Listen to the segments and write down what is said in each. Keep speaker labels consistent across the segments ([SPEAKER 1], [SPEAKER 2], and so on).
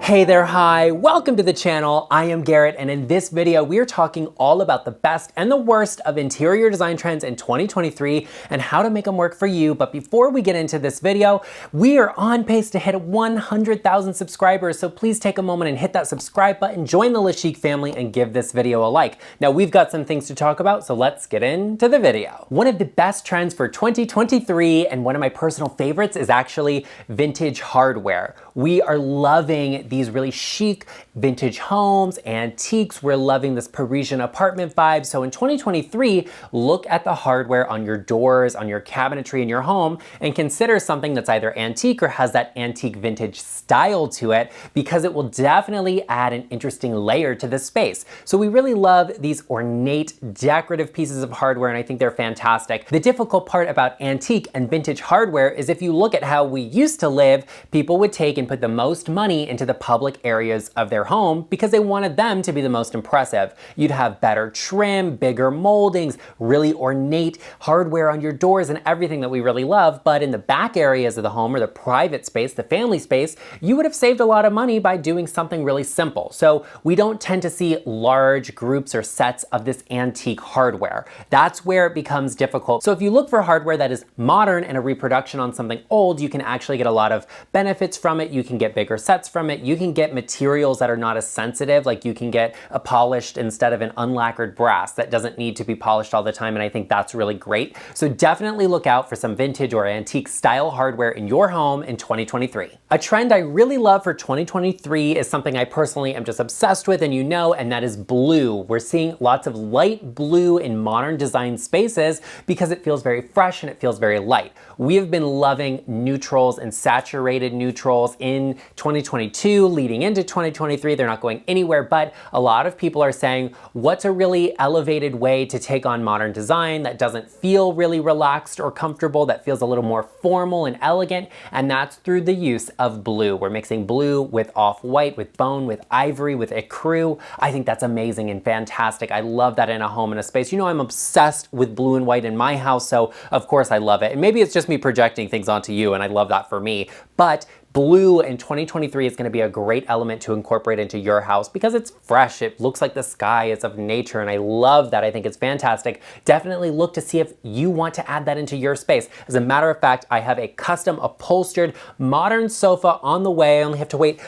[SPEAKER 1] Hey there, hi, welcome to the channel. I am Garrett, and in this video, we are talking all about the best and the worst of interior design trends in 2023 and how to make them work for you. But before we get into this video, we are on pace to hit 100,000 subscribers, so please take a moment and hit that subscribe button, join the LeChic family, and give this video a like. Now, we've got some things to talk about, so let's get into the video. One of the best trends for 2023, and one of my personal favorites, is actually vintage hardware. We are loving these really chic vintage homes, antiques. We're loving this Parisian apartment vibe. So in 2023, look at the hardware on your doors, on your cabinetry in your home, and consider something that's either antique or has that antique vintage style to it, because it will definitely add an interesting layer to the space. So we really love these ornate, decorative pieces of hardware, and I think they're fantastic. The difficult part about antique and vintage hardware is if you look at how we used to live, people would take and put the most money into the public areas of their home because they wanted them to be the most impressive. You'd have better trim, bigger moldings, really ornate hardware on your doors and everything that we really love. But in the back areas of the home, or the private space, the family space, you would have saved a lot of money by doing something really simple. So we don't tend to see large groups or sets of this antique hardware. That's where it becomes difficult. So if you look for hardware that is modern and a reproduction on something old, you can actually get a lot of benefits from it. You can get bigger sets from it. You can get materials that are not as sensitive, like you can get a polished instead of an unlacquered brass that doesn't need to be polished all the time, and I think that's really great. So definitely look out for some vintage or antique style hardware in your home in 2023. A trend I really love for 2023 is something I personally am just obsessed with, and and that is blue. We're seeing lots of light blue in modern design spaces because it feels very fresh and it feels very light. We have been loving neutrals and saturated neutrals in 2022 leading into 2023. They're not going anywhere, but a lot of people are saying, what's a really elevated way to take on modern design that doesn't feel really relaxed or comfortable, that feels a little more formal and elegant? And that's through the use of blue. We're mixing blue with off-white, with bone, with ivory, with ecru. I think that's amazing and fantastic. I love that in a home and a space. I'm obsessed with blue and white in my house, so of course I love it. And maybe it's just me projecting things onto you, and I love that for me. But blue in 2023 is going to be a great element to incorporate into your house because it's fresh. It looks like the sky. It's of nature, and I love that. I think it's fantastic. Definitely look to see if you want to add that into your space. As a matter of fact, I have a custom upholstered modern sofa on the way. I only have to wait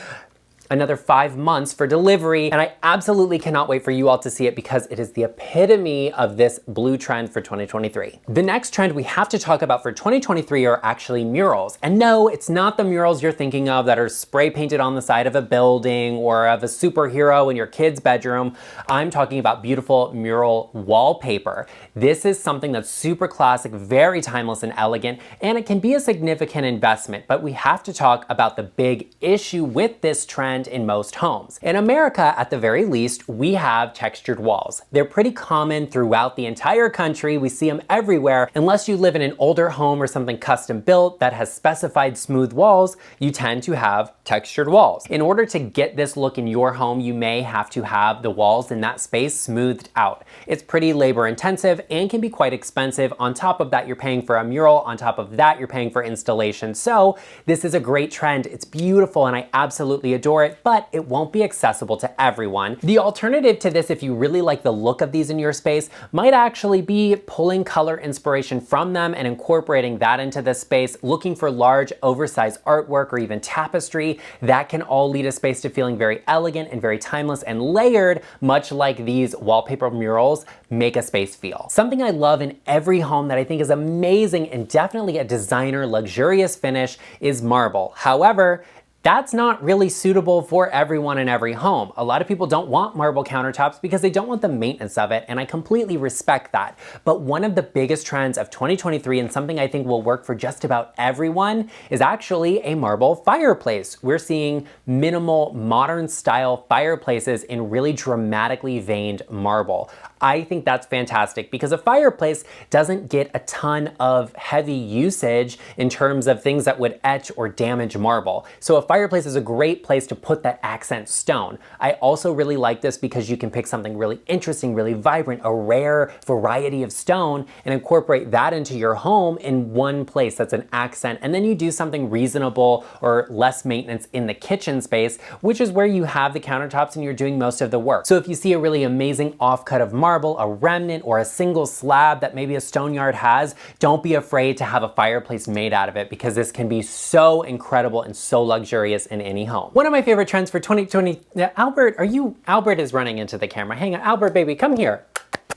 [SPEAKER 1] another 5 months for delivery, and I absolutely cannot wait for you all to see it because it is the epitome of this blue trend for 2023. The next trend we have to talk about for 2023 are actually murals. And no, it's not the murals you're thinking of that are spray painted on the side of a building or of a superhero in your kid's bedroom. I'm talking about beautiful mural wallpaper. This is something that's super classic, very timeless and elegant, and it can be a significant investment, but we have to talk about the big issue with this trend in most homes. In America, at the very least, we have textured walls. They're pretty common throughout the entire country. We see them everywhere. Unless you live in an older home or something custom built that has specified smooth walls, you tend to have textured walls. In order to get this look in your home, you may have to have the walls in that space smoothed out. It's pretty labor intensive and can be quite expensive. On top of that, you're paying for a mural. On top of that, you're paying for installation. So this is a great trend. It's beautiful and I absolutely adore it, but it won't be accessible to everyone. The alternative to this, if you really like the look of these in your space, might actually be pulling color inspiration from them and incorporating that into the space, looking for large, oversized artwork or even tapestry. That can all lead a space to feeling very elegant and very timeless and layered, much like these wallpaper murals make a space feel. Something I love in every home that I think is amazing and definitely a designer luxurious finish is marble. However, that's not really suitable for everyone in every home. A lot of people don't want marble countertops because they don't want the maintenance of it, and I completely respect that. But one of the biggest trends of 2023, and something I think will work for just about everyone, is actually a marble fireplace. We're seeing minimal, modern style fireplaces in really dramatically veined marble. I think that's fantastic because a fireplace doesn't get a ton of heavy usage in terms of things that would etch or damage marble. So a fireplace is a great place to put that accent stone. I also really like this because you can pick something really interesting, really vibrant, a rare variety of stone, and incorporate that into your home in one place that's an accent. And then you do something reasonable or less maintenance in the kitchen space, which is where you have the countertops and you're doing most of the work. So if you see a really amazing offcut of marble, a remnant, or a single slab that maybe a stone yard has, don't be afraid to have a fireplace made out of it, because this can be so incredible and so luxurious in any home. One of my favorite trends for 2020, Albert is running into the camera. Hang on, Albert, baby, come here.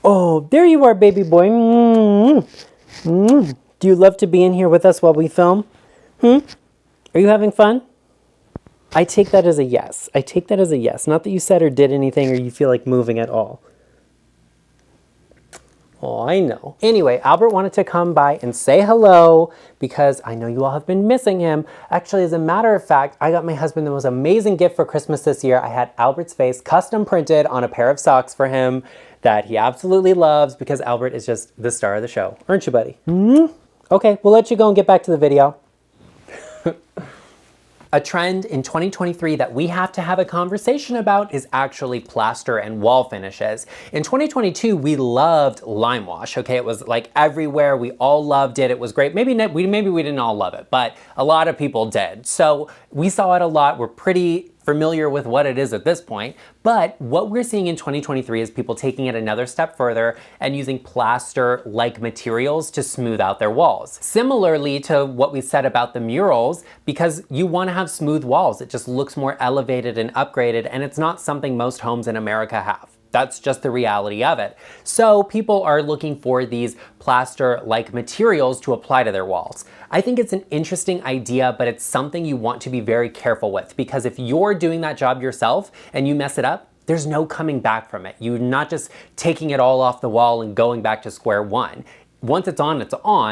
[SPEAKER 1] Oh, there you are, baby boy. Do you love to be in here with us while we film? Are you having fun? I take that as a yes. I take that as a yes. Not that you said or did anything or you feel like moving at all. Oh, I know. Anyway, Albert wanted to come by and say hello because I know you all have been missing him. Actually, as a matter of fact, I got my husband the most amazing gift for Christmas this year. I had Albert's face custom printed on a pair of socks for him that he absolutely loves, because Albert is just the star of the show. Aren't you, buddy? Okay, we'll let you go and get back to the video. A trend in 2023 that we have to have a conversation about is actually plaster and wall finishes. In 2022, we loved lime wash, okay? It was like everywhere, we all loved it, it was great. Maybe we didn't all love it, but a lot of people did. So we saw it a lot, we're pretty familiar with what it is at this point, but what we're seeing in 2023 is people taking it another step further and using plaster-like materials to smooth out their walls. Similarly to what we said about the murals, because you want to have smooth walls, it just looks more elevated and upgraded, and it's not something most homes in America have. That's just the reality of it. So people are looking for these plaster-like materials to apply to their walls. I think it's an interesting idea, but it's something you want to be very careful with, because if you're doing that job yourself and you mess it up, there's no coming back from it. You're not just taking it all off the wall and going back to square one. Once it's on,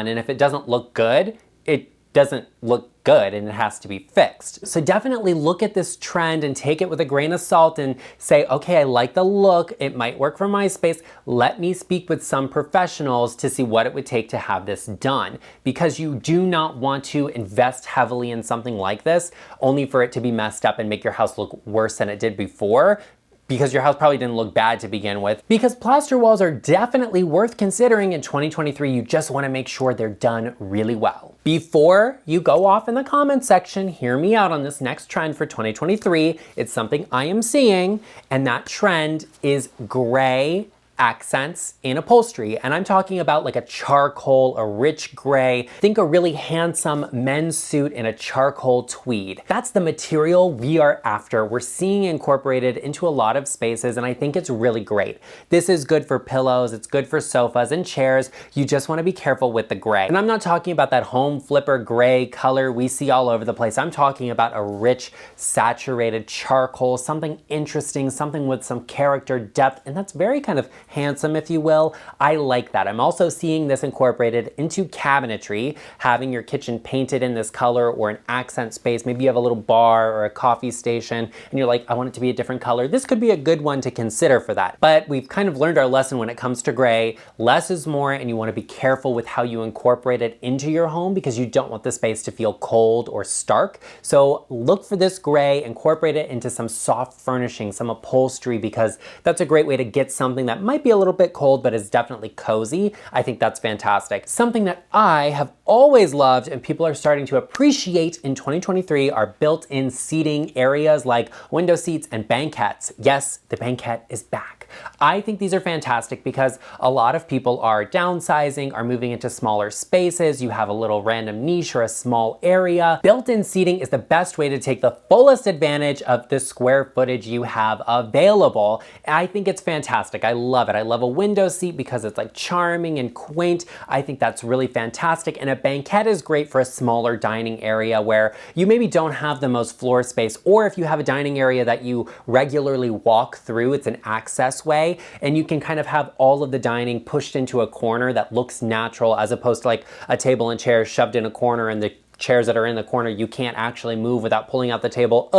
[SPEAKER 1] and if it doesn't look good, it doesn't look good and it has to be fixed. So definitely look at this trend and take it with a grain of salt and say, okay, I like the look, it might work for my space. Let me speak with some professionals to see what it would take to have this done, because you do not want to invest heavily in something like this only for it to be messed up and make your house look worse than it did before, because your house probably didn't look bad to begin with. Because plaster walls are definitely worth considering in 2023. You just want to make sure they're done really well. Before you go off in the comment section, hear me out on this next trend for 2023. It's something I am seeing, and that trend is gray accents in upholstery. And I'm talking about like a charcoal, a rich gray. Think a really handsome men's suit in a charcoal tweed. That's the material we are after. We're seeing incorporated into a lot of spaces, and I think it's really great. This is good for pillows, it's good for sofas and chairs. You just want to be careful with the gray. And I'm not talking about that home flipper gray color we see all over the place. I'm talking about a rich, saturated charcoal, something interesting, something with some character, depth, and that's very kind of handsome, if you will. I like that. I'm also seeing this incorporated into cabinetry, having your kitchen painted in this color or an accent space. Maybe you have a little bar or a coffee station and you're like, I want it to be a different color. This could be a good one to consider for that. But we've kind of learned our lesson when it comes to gray. Less is more, and you want to be careful with how you incorporate it into your home, because you don't want the space to feel cold or stark. So look for this gray, incorporate it into some soft furnishing, some upholstery, because that's a great way to get something that might be a little bit cold, but is definitely cozy. I think that's fantastic. Something that I have always loved and people are starting to appreciate in 2023 are built-in seating areas like window seats and banquettes. Yes, the banquette is back. I think these are fantastic because a lot of people are downsizing, are moving into smaller spaces. You have a little random niche or a small area. Built-in seating is the best way to take the fullest advantage of the square footage you have available. I think it's fantastic. I love it. I love a window seat because it's like charming and quaint. I think that's really fantastic. And a banquette is great for a smaller dining area where you maybe don't have the most floor space, or if you have a dining area that you regularly walk through, it's an access way, and you can kind of have all of the dining pushed into a corner that looks natural, as opposed to like a table and chairs shoved in a corner and the chairs that are in the corner you can't actually move without pulling out the table.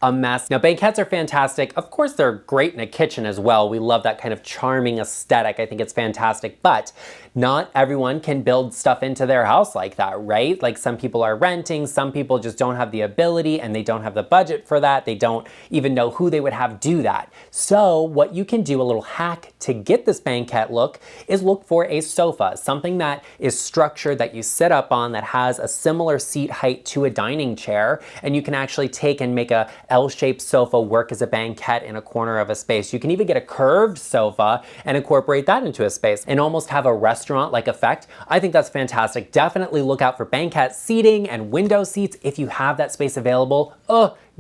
[SPEAKER 1] a mess. Now, banquettes are fantastic. Of course, they're great in a kitchen as well. We love that kind of charming aesthetic. I think it's fantastic, but not everyone can build stuff into their house like that, right? Like some people are renting, some people just don't have the ability and they don't have the budget for that. They don't even know who they would have do that. So what you can do, a little hack to get this banquette look, is look for a sofa, something that is structured that you sit up on that has a similar seat height to a dining chair, and you can actually take and make a L-shaped sofa work as a banquette in a corner of a space. You can even get a curved sofa and incorporate that into a space and almost have a restaurant-like effect. I think that's fantastic. Definitely look out for banquette seating and window seats if you have that space available.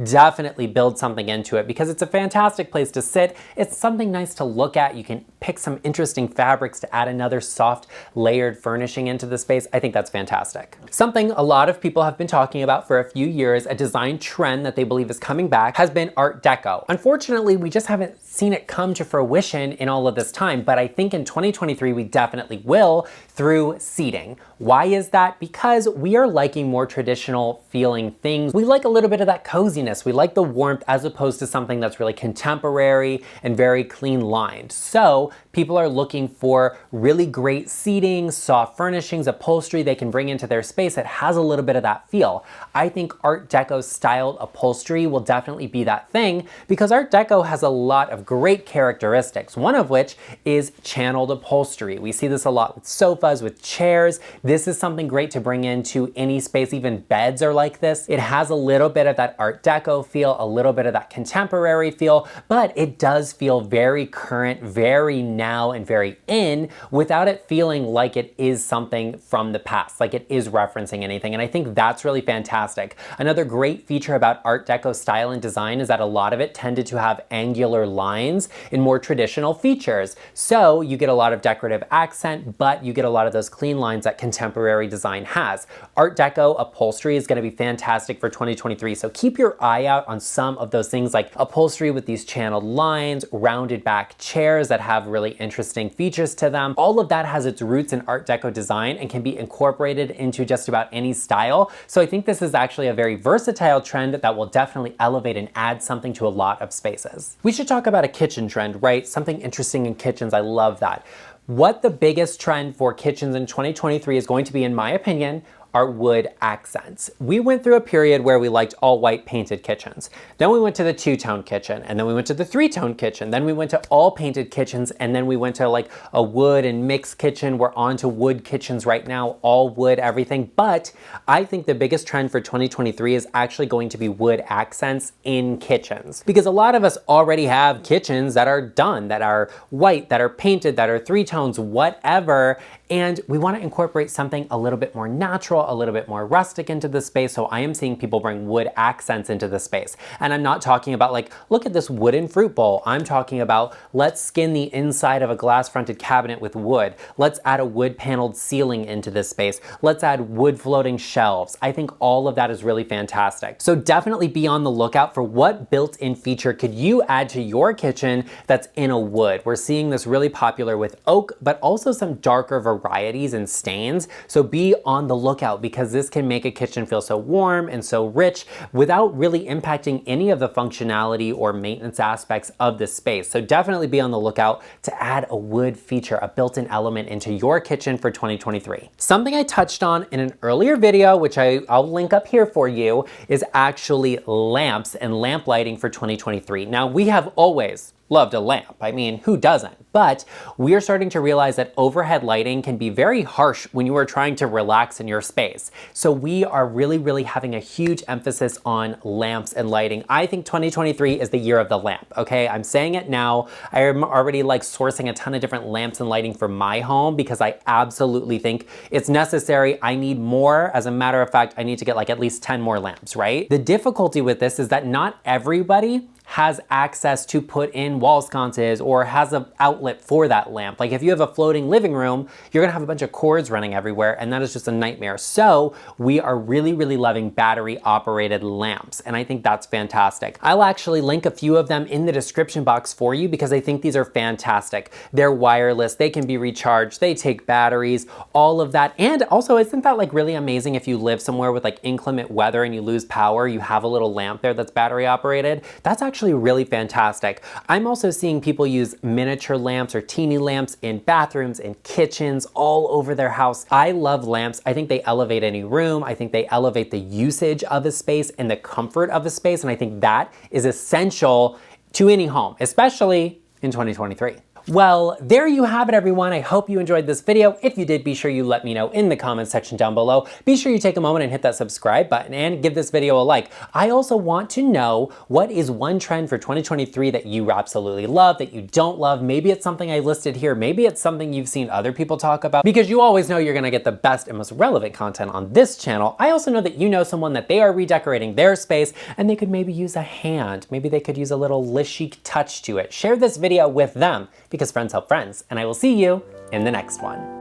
[SPEAKER 1] Definitely build something into it because it's a fantastic place to sit. It's something nice to look at. You can pick some interesting fabrics to add another soft layered furnishing into the space. I think that's fantastic. Something a lot of people have been talking about for a few years, a design trend that they believe is coming back, has been Art Deco. Unfortunately, we just haven't seen it come to fruition in all of this time, but I think in 2023 we definitely will through seating. Why is that? Because we are liking more traditional feeling things. We like a little bit of that coziness. We like the warmth as opposed to something that's really contemporary and very clean lined. So people are looking for really great seating, soft furnishings, upholstery they can bring into their space that has a little bit of that feel. I think Art Deco styled upholstery will definitely be that thing because Art Deco has a lot of great characteristics, one of which is channeled upholstery. We see this a lot with sofas, with chairs. This is something great to bring into any space. Even beds are like this. It has a little bit of that Art Deco feel, a little bit of that contemporary feel, but it does feel very current, very now, and very in without it feeling like it is something from the past, like it is referencing anything. And I think that's really fantastic. Another great feature about Art Deco style and design is that a lot of it tended to have angular lines in more traditional features. So you get a lot of decorative accent, but you get a lot of those clean lines that contemporary design has. Art Deco upholstery is going to be fantastic for 2023. So keep your eye out on some of those things like upholstery with these channeled lines, rounded back chairs that have really interesting features to them. All of that has its roots in Art Deco design and can be incorporated into just about any style. So I think this is actually a very versatile trend that will definitely elevate and add something to a lot of spaces. We should talk about a kitchen trend, right? Something interesting in kitchens. I love that. What the biggest trend for kitchens in 2023 is going to be, in my opinion, are wood accents. We went through a period where we liked all white painted kitchens. Then we went to the two-tone kitchen, and then we went to the three-tone kitchen. Then we went to all painted kitchens, and then we went to like a wood and mixed kitchen. We're on to wood kitchens right now, all wood, everything. But I think the biggest trend for 2023 is actually going to be wood accents in kitchens. Because a lot of us already have kitchens that are done, that are white, that are painted, that are three tones, whatever. And we want to incorporate something a little bit more natural, a little bit more rustic into the space. So I am seeing people bring wood accents into the space. And I'm not talking about like, look at this wooden fruit bowl. I'm talking about, let's skin the inside of a glass fronted cabinet with wood. Let's add a wood paneled ceiling into this space. Let's add wood floating shelves. I think all of that is really fantastic. So definitely be on the lookout for what built-in feature could you add to your kitchen that's in a wood. We're seeing this really popular with oak, but also some darker varieties and stains. So be on the lookout because this can make a kitchen feel so warm and so rich without really impacting any of the functionality or maintenance aspects of the space. So definitely be on the lookout to add a wood feature, a built-in element into your kitchen for 2023. Something I touched on in an earlier video, which I'll link up here for you, is actually lamps and lamp lighting for 2023. Now, we have always loved a lamp. I mean, who doesn't? But we are starting to realize that overhead lighting can be very harsh when you are trying to relax in your space. So we are really having a huge emphasis on lamps and lighting. I think 2023 is the year of the lamp, okay? I'm saying it now. I am already like sourcing a ton of different lamps and lighting for my home because I absolutely think it's necessary. I need more. As a matter of fact, I need to get like at least 10 more lamps, right? The difficulty with this is that not everybody has access to put in wall sconces or has an outlet for that lamp. Like if you have a floating living room, you're gonna have a bunch of cords running everywhere, and that is just a nightmare. So we are really, really loving battery operated lamps, and I think that's fantastic. I'll actually link a few of them in the description box for you because I think these are fantastic. They're wireless, they can be recharged, they take batteries, all of that. And also, isn't that like really amazing if you live somewhere with like inclement weather and you lose power, you have a little lamp there that's battery operated? That's actually really fantastic. I'm also seeing people use miniature lamps or teeny lamps in bathrooms, in kitchens, all over their house. I love lamps. I think they elevate any room. I think they elevate the usage of a space and the comfort of a space. And I think that is essential to any home, especially in 2023. Well, there you have it, everyone. I hope you enjoyed this video. If you did, be sure you let me know in the comments section down below. Be sure you take a moment and hit that subscribe button and give this video a like. I also want to know, what is one trend for 2023 that you absolutely love, that you don't love? Maybe it's something I listed here. Maybe it's something you've seen other people talk about, because you always know you're gonna get the best and most relevant content on this channel. I also know that you know someone that they are redecorating their space and they could maybe use a hand. Maybe they could use a little LeChic touch to it. Share this video with them, because friends help friends, and I will see you in the next one.